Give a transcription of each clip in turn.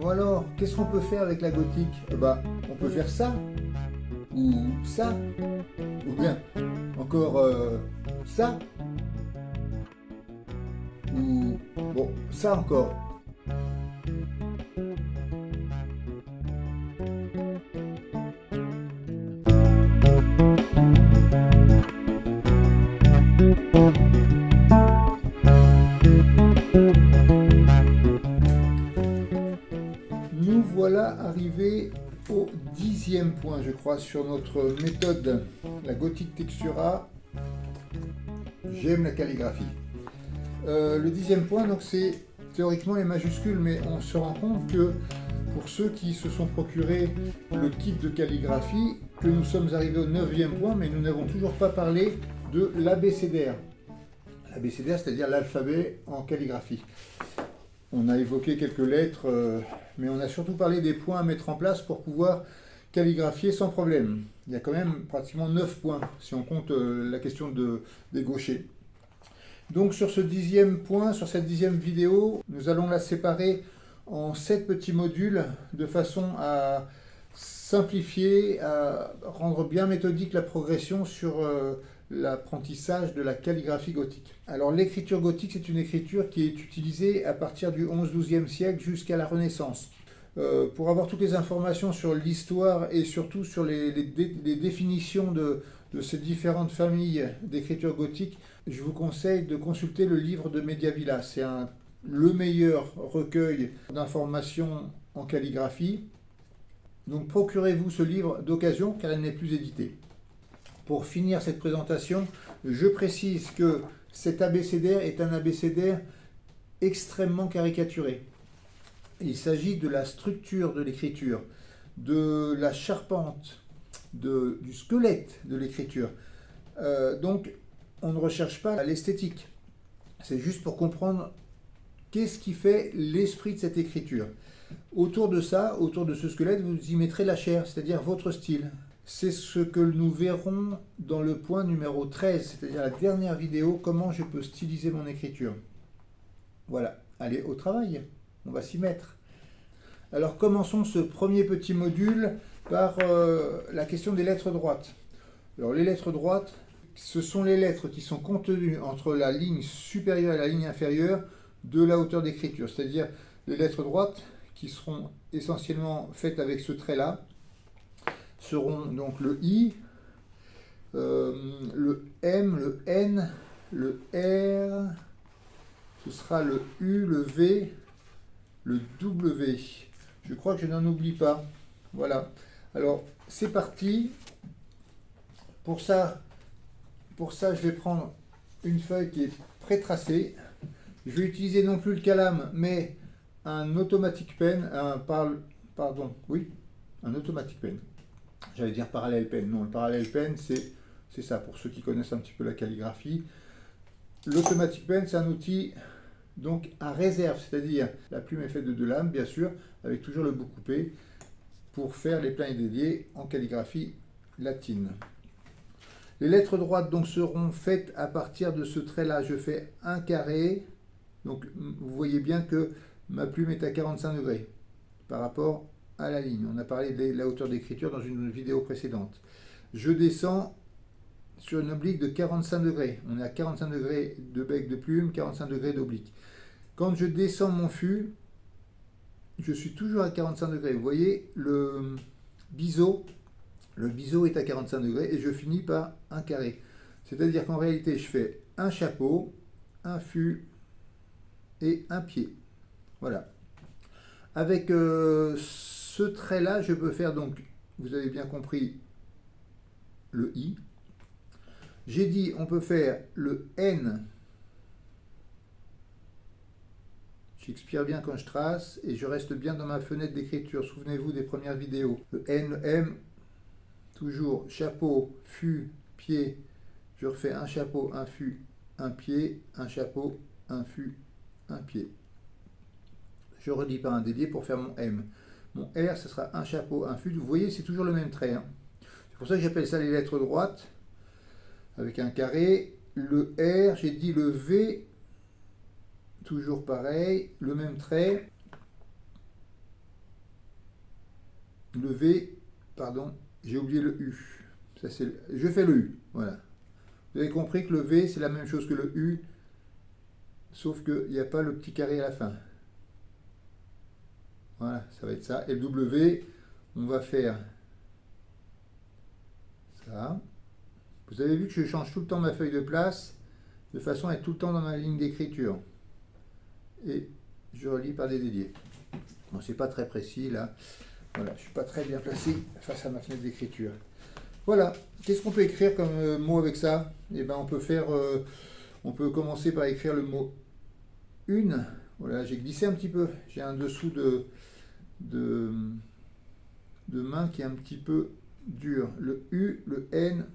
Bon alors, qu'est-ce qu'on peut faire avec la gothique? On peut faire ça, ou ça, ou bien encore ça, ou bon, ça encore. Nous voilà arrivés au 10e point, je crois, sur notre méthode, la Gothic Textura. J'aime la calligraphie. Le 10e point, donc, c'est théoriquement les majuscules, mais on se rend compte que pour ceux qui se sont procurés le kit de calligraphie, que nous sommes arrivés au 9e point, mais nous n'avons toujours pas parlé de l'abécédaire. L'abécédaire, c'est-à-dire l'alphabet en calligraphie. On a évoqué quelques lettres, mais on a surtout parlé des points à mettre en place pour pouvoir calligraphier sans problème. Il y a quand même pratiquement 9 points, si on compte la question des gauchers. Donc sur ce 10e point, sur cette 10e vidéo, nous allons la séparer en 7 petits modules, de façon à simplifier, à rendre bien méthodique la progression sur l'apprentissage de la calligraphie gothique. Alors l'écriture gothique, c'est une écriture qui est utilisée à partir du 11-12e siècle jusqu'à la Renaissance. Pour avoir toutes les informations sur l'histoire et surtout sur les définitions de ces différentes familles d'écriture gothique, je vous conseille de consulter le livre de Mediavilla. C'est le meilleur recueil d'informations en calligraphie. Donc procurez-vous ce livre d'occasion car il n'est plus édité. Pour finir cette présentation, je précise que cet abécédaire est un abécédaire extrêmement caricaturé. Il s'agit de la structure de l'écriture, de la charpente, du squelette de l'écriture. Donc on ne recherche pas l'esthétique. C'est juste pour comprendre qu'est-ce qui fait l'esprit de cette écriture. Autour de ça, autour de ce squelette, vous y mettrez la chair, c'est-à-dire votre style. C'est ce que nous verrons dans le point numéro 13, c'est-à-dire la dernière vidéo, comment je peux styliser mon écriture. Voilà, allez au travail, on va s'y mettre. Alors commençons ce premier petit module par la question des lettres droites. Alors les lettres droites, ce sont les lettres qui sont contenues entre la ligne supérieure et la ligne inférieure de la hauteur d'écriture, c'est-à-dire les lettres droites qui seront essentiellement faites avec ce trait-là, seront donc le I, le M, le N, le R, ce sera le U, le V, le W. Je crois que je n'en oublie pas. Voilà. Alors, c'est parti. Pour ça, je vais prendre une feuille qui est pré-tracée. Je vais utiliser non plus le calame, mais un automatic pen, un automatic pen. J'allais dire parallèle pen. Non, le parallèle pen, c'est ça, pour ceux qui connaissent un petit peu la calligraphie. L'automatic pen, c'est un outil donc à réserve, c'est-à-dire la plume est faite de 2 lames, bien sûr, avec toujours le bout coupé, pour faire les pleins et déliés en calligraphie latine. Les lettres droites donc seront faites à partir de ce trait-là. Je fais un carré, donc vous voyez bien que ma plume est à 45 degrés par rapport à la ligne. On a parlé de la hauteur d'écriture dans une vidéo précédente. Je descends sur une oblique de 45 degrés. On est à 45 degrés de bec de plume, 45 degrés d'oblique. Quand je descends mon fût, je suis toujours à 45 degrés. Vous voyez, le biseau est à 45 degrés et je finis par un carré. C'est-à-dire qu'en réalité, je fais un chapeau, un fût et un pied. Voilà. Avec ce trait-là, je peux faire donc, vous avez bien compris, le I. J'ai dit, on peut faire le N. J'expire bien quand je trace et je reste bien dans ma fenêtre d'écriture. Souvenez-vous des premières vidéos. Le N, le M, toujours chapeau, fût, pied. Je refais un chapeau, un fût, un pied, un chapeau, un fût, un pied. Je redis par un délié pour faire mon M. Mon R, ce sera un chapeau, un fût. Vous voyez, c'est toujours le même trait. Hein. C'est pour ça que j'appelle ça les lettres droites, avec un carré. Le R, j'ai dit le V, toujours pareil, le même trait. Le V, pardon, j'ai oublié le U. Ça, je fais le U, voilà. Vous avez compris que le V, c'est la même chose que le U, sauf qu'il n'y a pas le petit carré à la fin. Voilà, ça va être ça. Et le W, on va faire ça. Vous avez vu que je change tout le temps ma feuille de place, de façon à être tout le temps dans ma ligne d'écriture. Et je relis par des déliés. Bon, c'est pas très précis là. Voilà, je suis pas très bien placé face à ma fenêtre d'écriture. Voilà, qu'est-ce qu'on peut écrire comme mot avec ça? Eh ben, on peut commencer par écrire le mot une. Voilà, j'ai glissé un petit peu. J'ai un dessous de main qui est un petit peu dur. Le U, le N.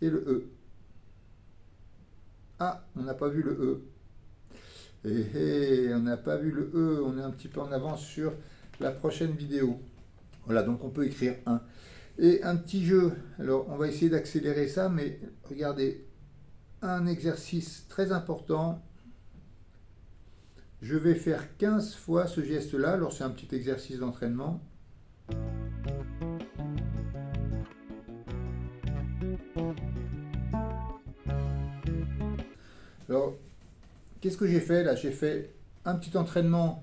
Et le E. Ah, on n'a pas vu le E. On n'a pas vu le E. On est un petit peu en avance sur la prochaine vidéo. Voilà, donc on peut écrire 1. Et un petit jeu. Alors, on va essayer d'accélérer ça, mais regardez, un exercice très important. Je vais faire 15 fois ce geste-là. Alors, c'est un petit exercice d'entraînement. Alors, qu'est-ce que j'ai fait là? J'ai fait un petit entraînement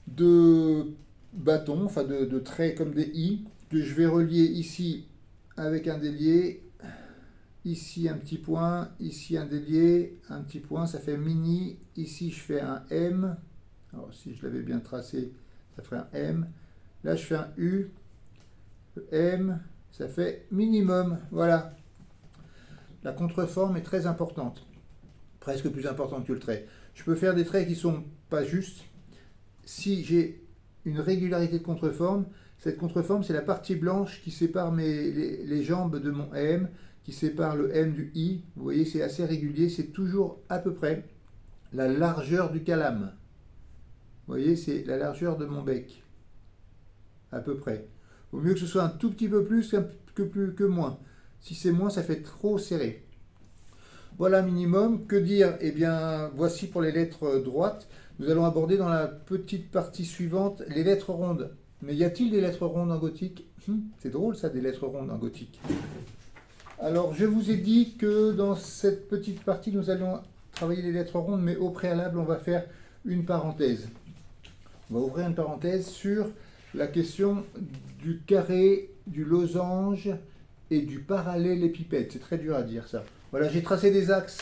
de bâtons, enfin de traits comme des i, que je vais relier ici avec un délié, ici un petit point, ici un délié, un petit point, ça fait mini, ici je fais un M, alors si je l'avais bien tracé, ça ferait un M, là je fais un U, le M, ça fait minimum, voilà. La contreforme est très importante, presque plus importante que le trait. Je peux faire des traits qui sont pas justes. Si j'ai une régularité de contreforme, cette contreforme, c'est la partie blanche qui sépare les jambes de mon M, qui sépare le M du I. Vous voyez, c'est assez régulier, c'est toujours à peu près la largeur du calame. Vous voyez, c'est la largeur de mon bec. À peu près. Il vaut mieux que ce soit un tout petit peu plus que moins. Si c'est moins, ça fait trop serré. Voilà minimum. Que dire? Eh bien, voici pour les lettres droites. Nous allons aborder dans la petite partie suivante les lettres rondes. Mais y a-t-il des lettres rondes en gothique? C'est drôle ça, des lettres rondes en gothique. Alors, je vous ai dit que dans cette petite partie, nous allons travailler les lettres rondes, mais au préalable, on va faire une parenthèse. On va ouvrir une parenthèse sur la question du carré, du losange et du parallélépipède. C'est très dur à dire ça. Voilà, j'ai tracé des axes.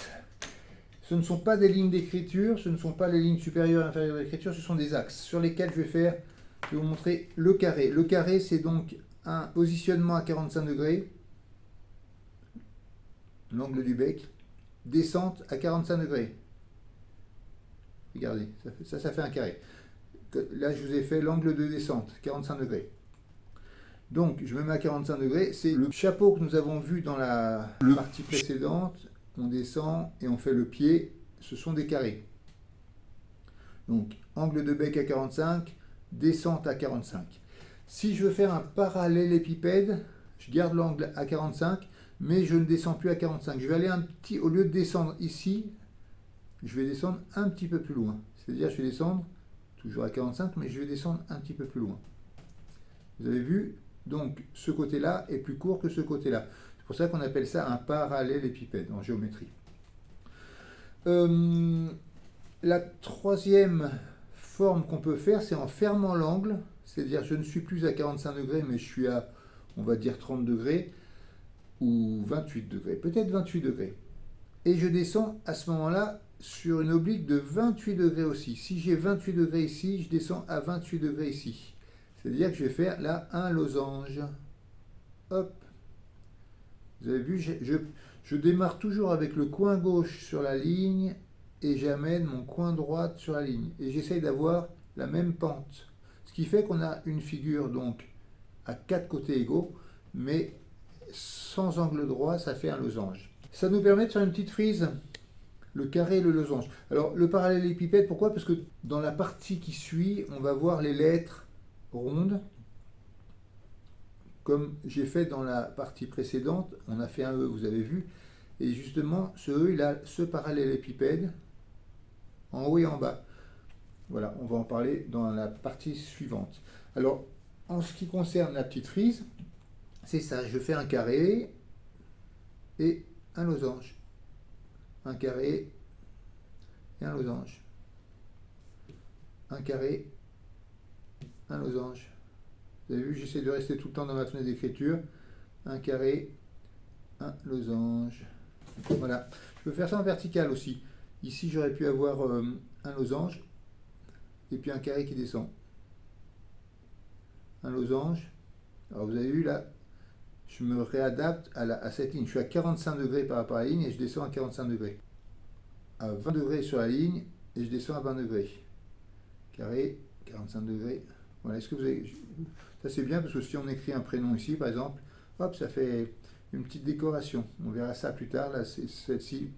Ce ne sont pas des lignes d'écriture, ce ne sont pas les lignes supérieures et inférieures d'écriture, ce sont des axes sur lesquels je vais vous montrer le carré. Le carré, c'est donc un positionnement à 45 degrés, l'angle du bec, descente à 45 degrés. Regardez, ça fait un carré. Là, je vous ai fait l'angle de descente, 45 degrés. Donc, je me mets à 45 degrés. C'est le chapeau que nous avons vu dans la partie précédente. On descend et on fait le pied. Ce sont des carrés. Donc, angle de bec à 45, descente à 45. Si je veux faire un parallélépipède, je garde l'angle à 45, mais je ne descends plus à 45. Je vais aller au lieu de descendre ici, je vais descendre un petit peu plus loin. C'est-à-dire, je vais descendre toujours à 45, mais je vais descendre un petit peu plus loin. Vous avez vu? Donc, ce côté-là est plus court que ce côté-là. C'est pour ça qu'on appelle ça un parallélépipède en géométrie. La troisième forme qu'on peut faire, c'est en fermant l'angle. C'est-à-dire, je ne suis plus à 45 degrés, mais je suis à, on va dire, 30 degrés ou 28 degrés. Peut-être 28 degrés. Et je descends à ce moment-là sur une oblique de 28 degrés aussi. Si j'ai 28 degrés ici, je descends à 28 degrés ici. C'est-à-dire que je vais faire là un losange. Hop. Vous avez vu, je démarre toujours avec le coin gauche sur la ligne et j'amène mon coin droit sur la ligne. Et j'essaye d'avoir la même pente. Ce qui fait qu'on a une figure donc à 4 côtés égaux, mais sans angle droit, ça fait un losange. Ça nous permet de faire une petite frise. Le carré et le losange. Alors, le parallélépipède, pourquoi? Parce que dans la partie qui suit, on va voir les lettres rondes. Comme j'ai fait dans la partie précédente, on a fait un E, vous avez vu. Et justement, ce E, il a ce parallélépipède, en haut et en bas. Voilà, on va en parler dans la partie suivante. Alors, en ce qui concerne la petite frise, c'est ça, je fais un carré et un losange. Un carré et un losange. Un carré, un losange. Vous avez vu, j'essaie de rester tout le temps dans ma fenêtre d'écriture. Un carré, un losange. Voilà. Je peux faire ça en vertical aussi. Ici, j'aurais pu avoir un losange et puis un carré qui descend. Un losange. Alors vous avez vu là, je me réadapte à cette ligne. Je suis à 45 degrés par rapport à la ligne et je descends à 45 degrés. À 20 degrés sur la ligne et je descends à 20 degrés. Carré, 45 degrés. Voilà, est-ce que vous avez... Ça c'est bien parce que si on écrit un prénom ici par exemple, hop, ça fait une petite décoration. On verra ça plus tard, là c'est celle-ci.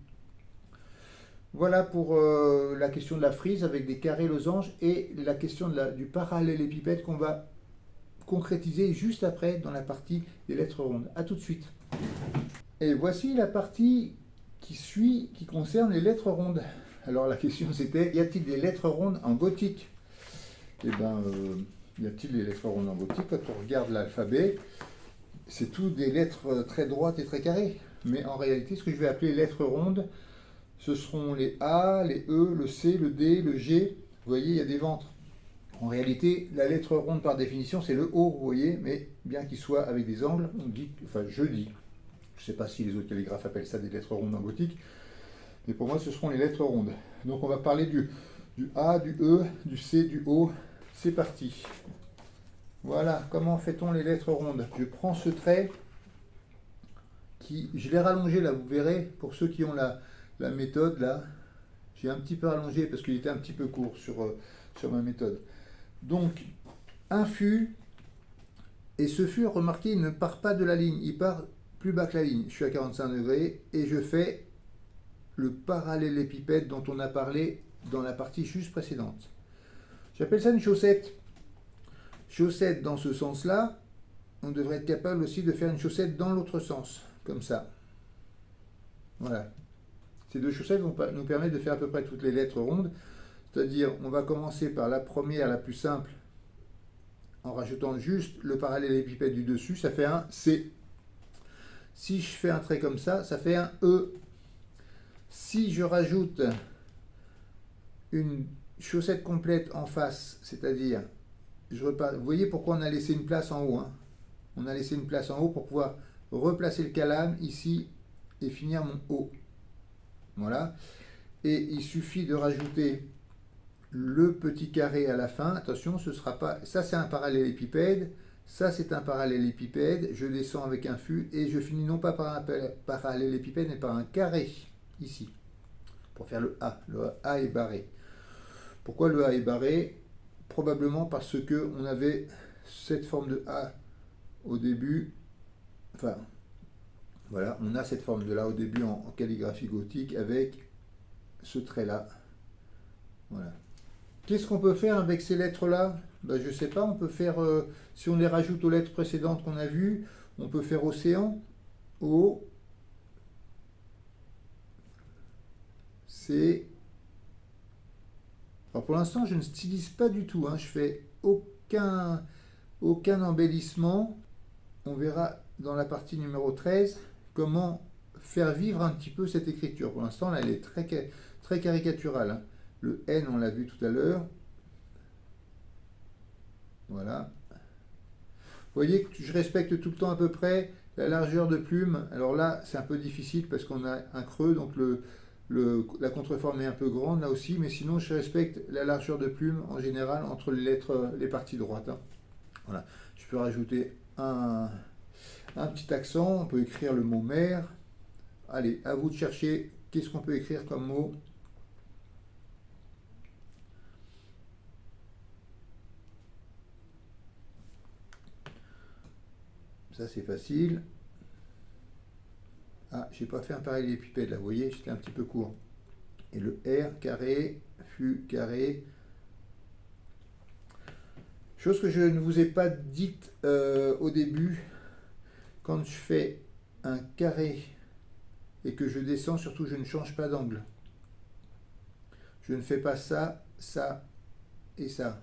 Voilà pour la question de la frise avec des carrés losanges et la question du parallélépipède qu'on va concrétiser juste après dans la partie des lettres rondes. A tout de suite. Et voici la partie qui suit, qui concerne les lettres rondes. Alors la question c'était, y a-t-il des lettres rondes en gothique? Eh bien, y a-t-il des lettres rondes en gothique? Quand on regarde l'alphabet, c'est tout des lettres très droites et très carrées. Mais en réalité, ce que je vais appeler lettres rondes, ce seront les A, les E, le C, le D, le G. Vous voyez, il y a des ventres. En réalité, la lettre ronde par définition, c'est le O, vous voyez, mais bien qu'il soit avec des angles, on dit, enfin je dis, je ne sais pas si les autres calligraphes appellent ça des lettres rondes en gothique, mais pour moi ce seront les lettres rondes. Donc on va parler du A, du E, du C, du O. C'est parti. Voilà, comment fait-on les lettres rondes? Je prends ce trait, je l'ai rallongé là, vous verrez, pour ceux qui ont la méthode là, j'ai un petit peu rallongé parce qu'il était un petit peu court sur ma méthode. Donc, un fût, et ce fût, remarquez, il ne part pas de la ligne, il part plus bas que la ligne. Je suis à 45 degrés et je fais le parallélépipède dont on a parlé dans la partie juste précédente. J'appelle ça une chaussette. Chaussette dans ce sens-là, on devrait être capable aussi de faire une chaussette dans l'autre sens, comme ça. Voilà. Ces deux chaussettes vont nous permettre de faire à peu près toutes les lettres rondes. C'est-à-dire, on va commencer par la première, la plus simple, en rajoutant juste le parallélépipède du dessus, ça fait un C. Si je fais un trait comme ça fait un E. Si je rajoute une chaussette complète en face, c'est-à-dire, vous voyez pourquoi on a laissé une place en haut, hein. On a laissé une place en haut pour pouvoir replacer le calame ici et finir mon O. Voilà. Et il suffit de rajouter le petit carré à la fin. Attention, ce sera pas... Ça, c'est un parallélépipède. Ça, c'est un parallélépipède. Je descends avec un fût et je finis non pas par un parallélépipède, mais par un carré, ici, pour faire le A. Le A est barré. Pourquoi le A est barré? Probablement parce que on avait cette forme de A au début. Enfin, voilà, on a cette forme de là au début en calligraphie gothique avec ce trait-là. Voilà. Qu'est-ce qu'on peut faire avec ces lettres-là? Ben, je ne sais pas, on peut faire, si on les rajoute aux lettres précédentes qu'on a vues, on peut faire océan, O, C. Alors pour l'instant, je ne stylise pas du tout, hein, je fais aucun embellissement. On verra dans la partie numéro 13 comment faire vivre un petit peu cette écriture. Pour l'instant, là, elle est très caricaturale, hein. Le N, on l'a vu tout à l'heure. Voilà. Vous voyez que je respecte tout le temps à peu près la largeur de plume. Alors là, c'est un peu difficile parce qu'on a un creux, donc la contreforme est un peu grande là aussi, mais sinon je respecte la largeur de plume en général entre les lettres, les parties droites, hein. Voilà. Je peux rajouter un petit accent, on peut écrire le mot mer. Allez, à vous de chercher qu'est-ce qu'on peut écrire comme mot. Ça c'est facile. Ah, j'ai pas fait un parallélépipède là, vous voyez, j'étais un petit peu court. Et le R carré, fût carré. Chose que je ne vous ai pas dite au début, quand je fais un carré et que je descends, surtout je ne change pas d'angle. Je ne fais pas ça, ça et ça.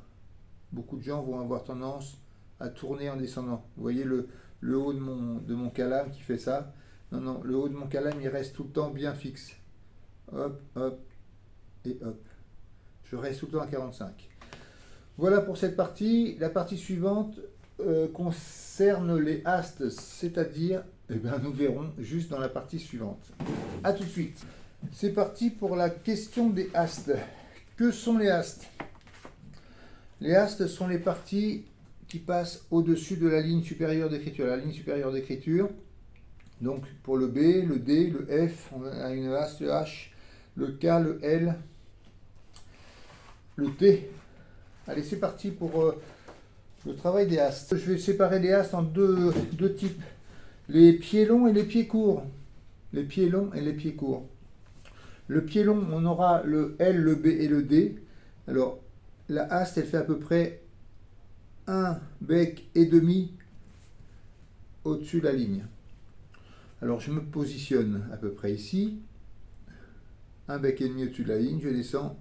Beaucoup de gens vont avoir tendance à tourner en descendant. Vous voyez le haut de mon calame qui fait ça. Non, non, le haut de mon calame, il reste tout le temps bien fixe. Hop, hop, et hop. Je reste tout le temps à 45. Voilà pour cette partie. La partie suivante concerne les astes, c'est-à-dire, eh bien, nous verrons juste dans la partie suivante. A tout de suite. C'est parti pour la question des astes. Que sont les astes? Les astes sont les parties qui passent au-dessus de la ligne supérieure d'écriture. La ligne supérieure d'écriture, donc pour le B, le D, le F, on a une aste, le H, le K, le L, le T. Allez, c'est parti pour le travail des astes. Je vais séparer les astes en deux types. Les pieds longs et les pieds courts. Les pieds longs et les pieds courts. Le pied long, on aura le L, le B et le D. Alors, la haste, elle fait à peu près un bec et demi au-dessus de la ligne. Alors, je me positionne à peu près ici. Un bec et demi au-dessus de la ligne, je descends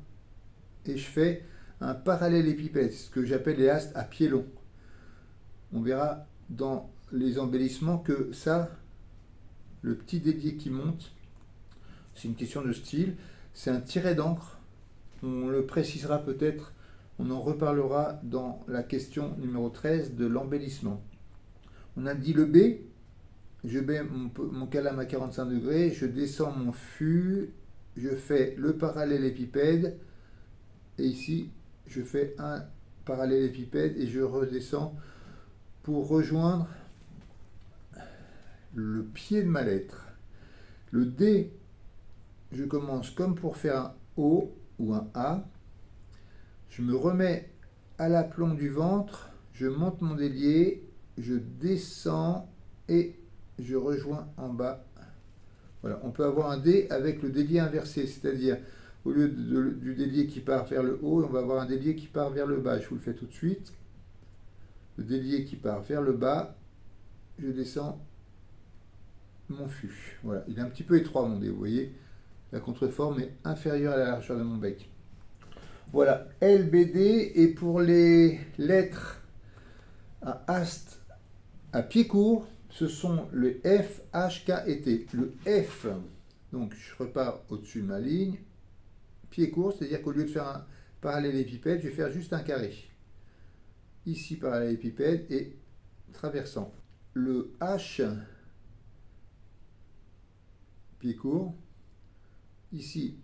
et je fais un parallélépipède, ce que j'appelle les astes à pied long. On verra dans les embellissements que ça, le petit délié qui monte, c'est une question de style, c'est un tiret d'encre. On le précisera peut-être, on en reparlera dans la question numéro 13 de l'embellissement. On a dit le B, je mets mon calame à 45 degrés, je descends mon fût, je fais le parallélépipède, et ici, je fais un parallélépipède et je redescends pour rejoindre le pied de ma lettre. Le D, je commence comme pour faire un O ou un A. Je me remets à l'aplomb du ventre, je monte mon délié, je descends et je rejoins en bas. Voilà, on peut avoir un D avec le délié inversé, c'est-à-dire au lieu du délié qui part vers le haut, on va avoir un délié qui part vers le bas. Je vous le fais tout de suite. Le délié qui part vers le bas, je descends mon fût. Voilà, il est un petit peu étroit mon dé, vous voyez. La contreforme est inférieure à la largeur de mon bec. Voilà, LBD, et pour les lettres à haste à pied court, ce sont le F, H, K et T. Le F, donc je repars au-dessus de ma ligne, pied court, c'est-à-dire qu'au lieu de faire un parallélépipède, je vais faire juste un carré. Ici, parallélépipède et traversant. Le H, pied court, ici,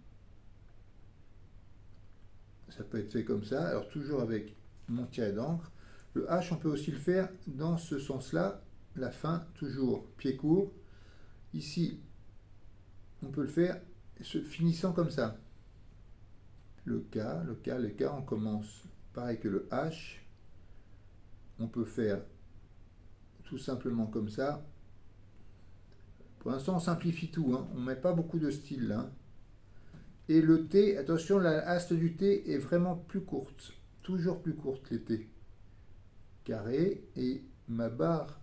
ça peut être fait comme ça, alors toujours avec mon tiret d'encre. Le H, on peut aussi le faire dans ce sens-là, la fin, toujours pied court. Ici, on peut le faire finissant comme ça. Le K, on commence pareil que le H. On peut faire tout simplement comme ça. Pour l'instant, on simplifie tout, hein. On ne met pas beaucoup de style là. Et le T, attention, la haste du T est vraiment plus courte. Toujours plus courte, les T. Carré, et ma barre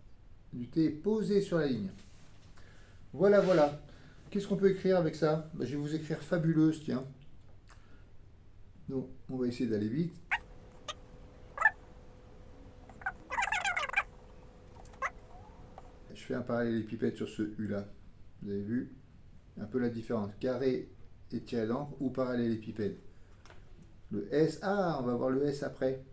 du T est posée sur la ligne. Voilà, voilà. Qu'est-ce qu'on peut écrire avec ça? Je vais vous écrire fabuleuse, tiens. Donc, on va essayer d'aller vite. Je fais un parallélépipède sur ce U-là. Vous avez vu un peu la différence. Carré et tiré d'encre ou parallélépipède. Le S, ah, on va voir le S après.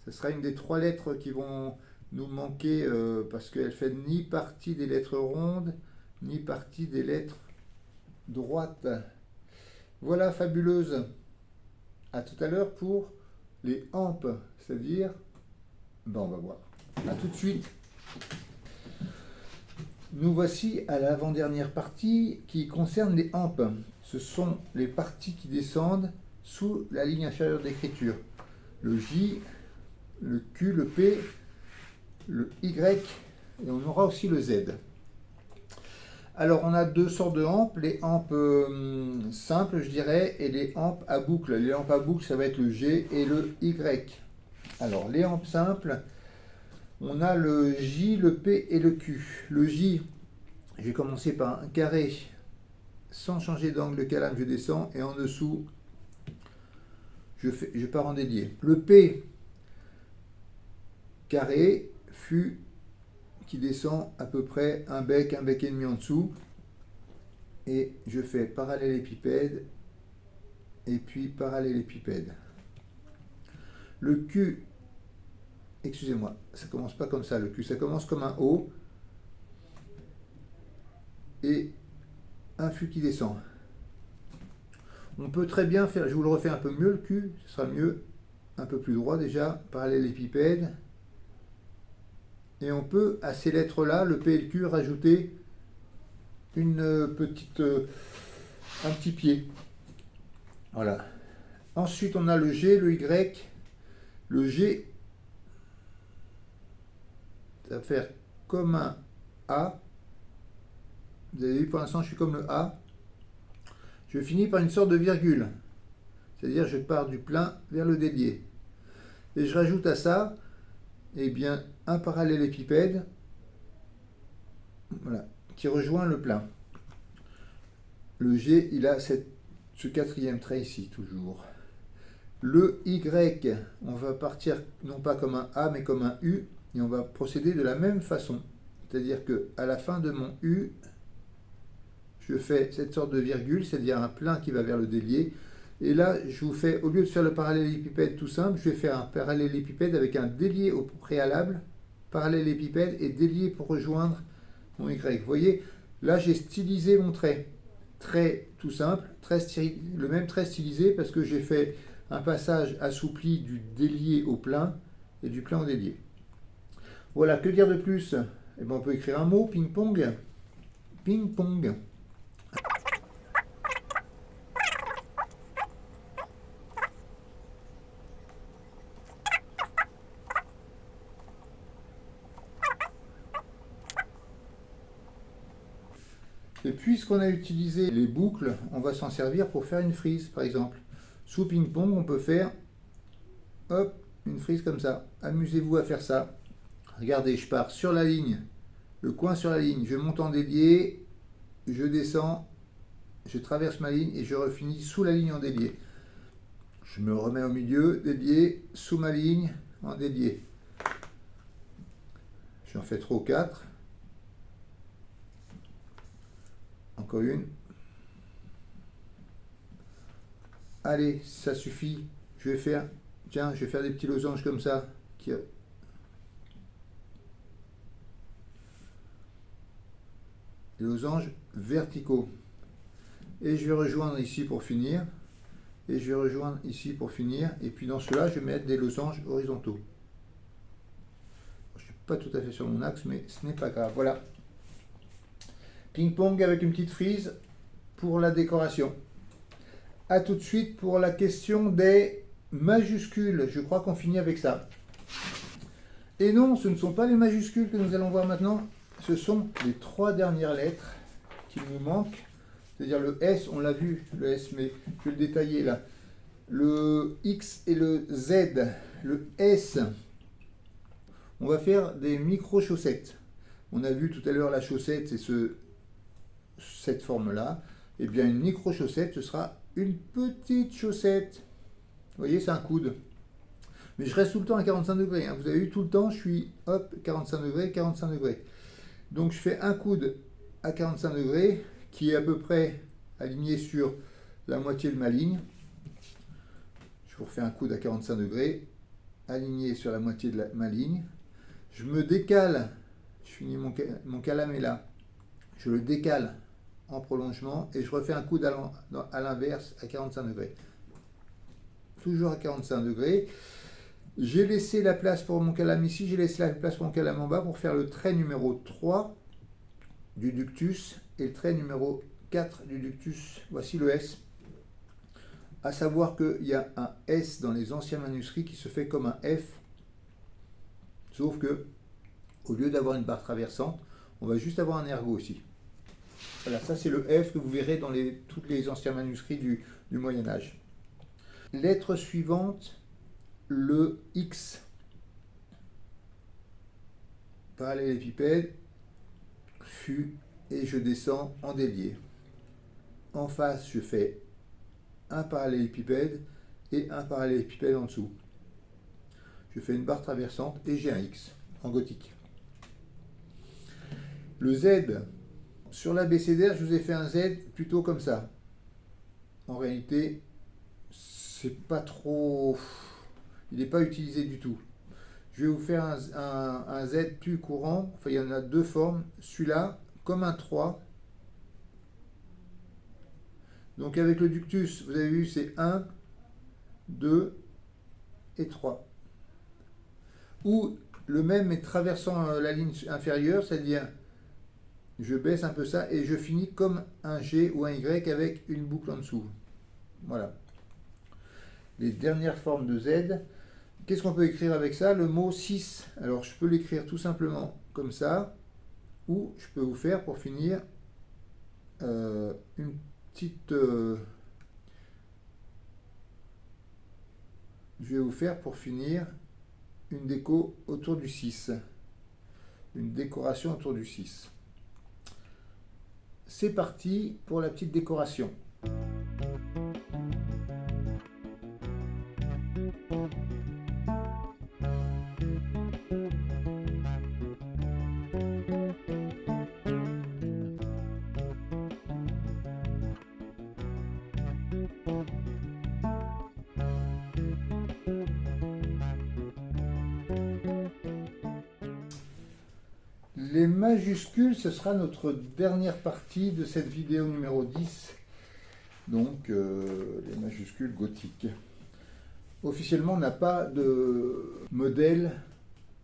Ce sera une des trois lettres qui vont nous manquer parce qu'elle fait ni partie des lettres rondes, ni partie des lettres droites. Voilà, fabuleuse. À tout à l'heure pour les ampes, c'est-à-dire, on va voir. À tout de suite. Nous voici à l'avant-dernière partie qui concerne les ampes. Ce sont les parties qui descendent sous la ligne inférieure d'écriture. Le J, le Q, le P, le Y, et on aura aussi le Z. Alors on a deux sortes de ampes, les ampes simples je dirais, et les ampes à boucle. Les ampes à boucle ça va être le G et le Y. Alors les ampes simples, on a le J, le P et le Q. Le J, je vais commencer par un carré, sans changer d'angle de calame, je descends, et en dessous, je pars en délié. Le P carré, fût qui descend à peu près un bec et demi en dessous. Et je fais parallélépipède et puis parallélépipède. Le Q, excusez-moi, ça commence pas comme ça, le Q, ça commence comme un O et un fût qui descend. On peut très bien faire, je vous le refais un peu mieux le Q, ce sera mieux, un peu plus droit déjà, parallélépipède. Et on peut à ces lettres-là, le P et le Q, rajouter une petite, un petit pied. Voilà. Ensuite, on a le G, le Y. Le G, ça va faire comme un A. Vous avez vu, pour l'instant, je suis comme le A. Je finis par une sorte de virgule. C'est-à-dire, je pars du plein vers le délié. Et je rajoute à ça, eh bien, un parallélépipède, voilà, qui rejoint le plein. Le G, il a ce quatrième trait ici, toujours. Le Y, on va partir non pas comme un A, mais comme un U, et on va procéder de la même façon. C'est-à-dire qu'à la fin de mon U, je fais cette sorte de virgule, c'est-à-dire un plein qui va vers le délié. Et là, je vous fais, au lieu de faire le parallélépipède tout simple, je vais faire un parallélépipède avec un délié au préalable, parallélépipède et délié pour rejoindre mon Y. Vous voyez, là j'ai stylisé mon trait. Trait tout simple, le même trait stylisé parce que j'ai fait un passage assoupli du délié au plein et du plein au délié. Voilà, que dire de plus? Eh bien, on peut écrire un mot, ping-pong. Ping-pong. Et puisqu'on a utilisé les boucles, on va s'en servir pour faire une frise, par exemple. Sous ping-pong, on peut faire, hop, une frise comme ça. Amusez-vous à faire ça. Regardez, je pars sur la ligne, le coin sur la ligne, je monte en délié, je descends, je traverse ma ligne et je refinis sous la ligne en délié. Je me remets au milieu, délié, sous ma ligne, en délié. J'en fais 3 ou 4. Encore une. Allez, ça suffit. Je vais faire, tiens, je vais faire des petits losanges comme ça. Des losanges verticaux. Et je vais rejoindre ici pour finir. Et je vais rejoindre ici pour finir. Et puis dans cela, je vais mettre des losanges horizontaux. Je ne suis pas tout à fait sur mon axe, mais ce n'est pas grave. Voilà. Ping-pong avec une petite frise pour la décoration. A tout de suite pour la question des majuscules. Je crois qu'on finit avec ça. Et non, ce ne sont pas les majuscules que nous allons voir maintenant. Ce sont les 3 dernières lettres qui nous manquent. C'est-à-dire le S, on l'a vu, le S, mais je vais le détailler là. Le X et le Z. Le S, on va faire des micro-chaussettes. On a vu tout à l'heure la chaussette, c'est cette forme-là. Et bien une micro-chaussette, ce sera une petite chaussette. Vous voyez, c'est un coude. Mais je reste tout le temps à 45 degrés. Hein. Vous avez vu, tout le temps, je suis, hop, 45 degrés, 45 degrés. Donc je fais un coude à 45 degrés, qui est à peu près aligné sur la moitié de ma ligne. Je vous refais un coude à 45 degrés, aligné sur la moitié de ma ligne. Je me décale, je finis mon calame est là. Je le décale en prolongement et je refais un coude à l'inverse à 45 degrés. Toujours à 45 degrés. J'ai laissé la place pour mon calame ici, j'ai laissé la place pour mon calame en bas pour faire le trait numéro 3 du ductus et le trait numéro 4 du ductus. Voici le S. À savoir qu'il y a un S dans les anciens manuscrits qui se fait comme un F, sauf que au lieu d'avoir une barre traversante, on va juste avoir un ergot ici. Voilà, ça c'est le F que vous verrez dans tous les anciens manuscrits du Moyen-Âge. Lettre suivante, le X. Parallélépipède, fût, et je descends en délié. En face, je fais un parallélépipède et un parallélépipède en dessous. Je fais une barre traversante et j'ai un X en gothique. Le Z, sur l'abécédaire, je vous ai fait un Z plutôt comme ça. En réalité, c'est pas trop... il n'est pas utilisé du tout. Je vais vous faire un Z plus courant. Enfin, il y en a deux formes. Celui-là, comme un 3. Donc avec le ductus, vous avez vu, c'est 1, 2 et 3. Ou le même mais traversant la ligne inférieure, c'est-à-dire je baisse un peu ça et je finis comme un G ou un Y avec une boucle en dessous. Voilà. Les dernières formes de Z. Qu'est-ce qu'on peut écrire avec ça? Le mot 6. Alors je peux l'écrire tout simplement comme ça, ou je peux vous faire pour finir une petite... je vais vous faire pour finir une déco autour du 6. Une décoration autour du 6. C'est parti pour la petite décoration. Les majuscules, ce sera notre dernière partie de cette vidéo numéro 10. Donc, les majuscules gothiques. Officiellement, on n'a pas de modèle,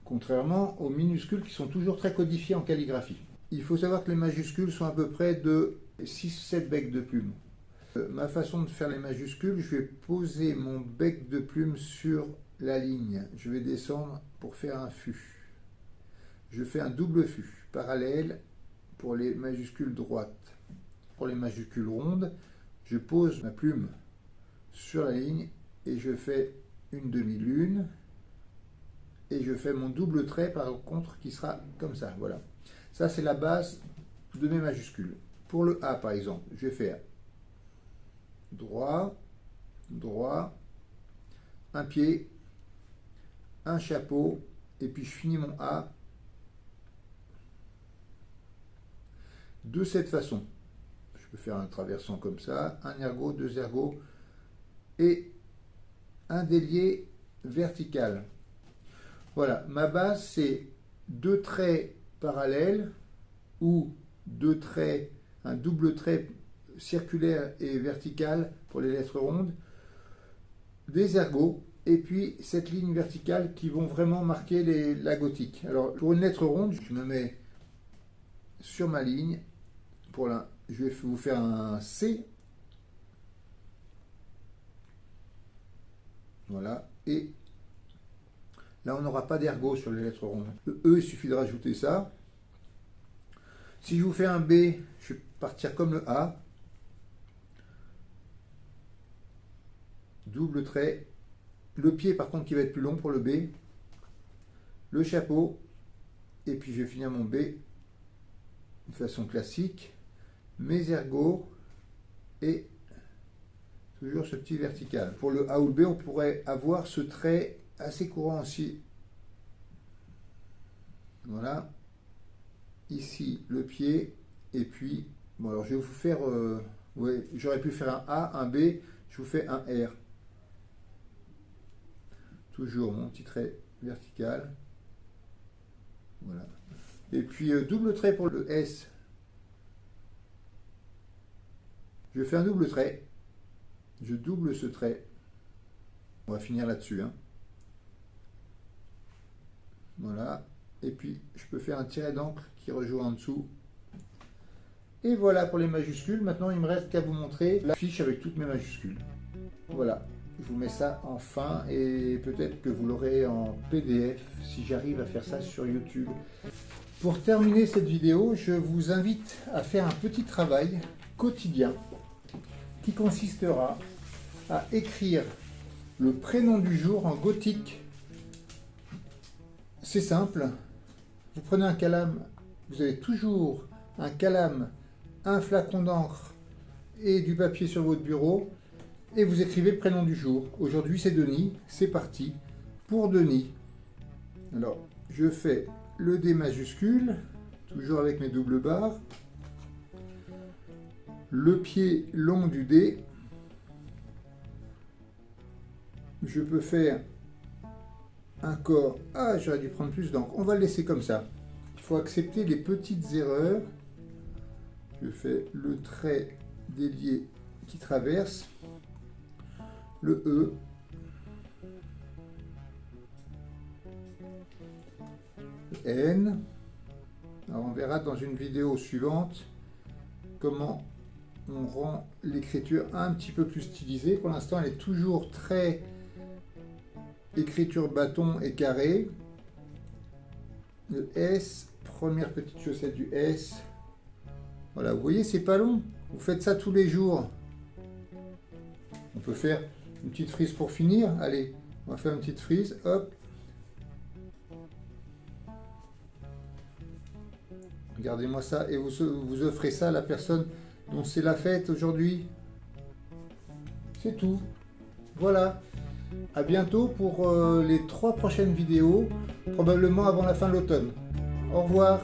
contrairement aux minuscules qui sont toujours très codifiés en calligraphie. Il faut savoir que les majuscules sont à peu près de 6-7 becs de plume. Ma façon de faire les majuscules, je vais poser mon bec de plume sur la ligne. Je vais descendre pour faire un fût. Je fais un double fût parallèle pour les majuscules droites. Pour les majuscules rondes, je pose ma plume sur la ligne et je fais une demi-lune et je fais mon double trait par contre qui sera comme ça. Voilà. Ça c'est la base de mes majuscules. Pour le A par exemple, je vais faire droit, droit, un pied, un chapeau et puis je finis mon A de cette façon. Je peux faire un traversant comme ça, un ergot, deux ergots et un délié vertical. Voilà, ma base c'est deux traits parallèles ou deux traits, un double trait circulaire et vertical pour les lettres rondes, des ergots et puis cette ligne verticale qui vont vraiment marquer la gothique. Alors pour une lettre ronde, je me mets sur ma ligne. Je vais vous faire un C. Voilà. Et là, on n'aura pas d'ergot sur les lettres rondes. Le E, il suffit de rajouter ça. Si je vous fais un B, je vais partir comme le A. Double trait. Le pied, par contre, qui va être plus long pour le B. Le chapeau. Et puis, je vais finir mon B de façon classique. Mes ergots et toujours ce petit vertical. Pour le A ou le B, on pourrait avoir ce trait assez courant aussi. Voilà. Ici, le pied. Et puis, bon, alors je vais vous faire... ouais, j'aurais pu faire un A, un B. Je vous fais un R. Toujours mon petit trait vertical. Voilà. Et puis, double trait pour le S. Je fais un double trait, je double ce trait, on va finir là-dessus. Hein. Voilà, et puis je peux faire un tiret d'encre qui rejoint en dessous. Et voilà pour les majuscules. Maintenant, il me reste qu'à vous montrer la fiche avec toutes mes majuscules. Voilà, je vous mets ça en fin et peut-être que vous l'aurez en PDF si j'arrive à faire ça sur YouTube. Pour terminer cette vidéo, je vous invite à faire un petit travail quotidien qui consistera à écrire le prénom du jour en gothique. C'est simple, vous prenez un calame, vous avez toujours un calame, un flacon d'encre et du papier sur votre bureau, et vous écrivez le prénom du jour. Aujourd'hui c'est Denis, c'est parti pour Denis. Alors je fais le D majuscule, toujours avec mes doubles barres, le pied long du D. Je peux faire un corps. Ah, j'aurais dû prendre plus d'encre. On va le laisser comme ça. Il faut accepter les petites erreurs. Je fais le trait délié qui traverse, le E, le N. Alors on verra dans une vidéo suivante comment on rend l'écriture un petit peu plus stylisée. Pour l'instant, elle est toujours très écriture bâton et carré. Le S, première petite chaussette du S. Voilà, vous voyez, c'est pas long. Vous faites ça tous les jours. On peut faire une petite frise pour finir. Allez, on va faire une petite frise. Hop. Regardez-moi ça. Et vous offrez ça à la personne dont c'est la fête aujourd'hui. C'est tout. Voilà. À bientôt pour les 3 prochaines vidéos, probablement avant la fin de l'automne. Au revoir.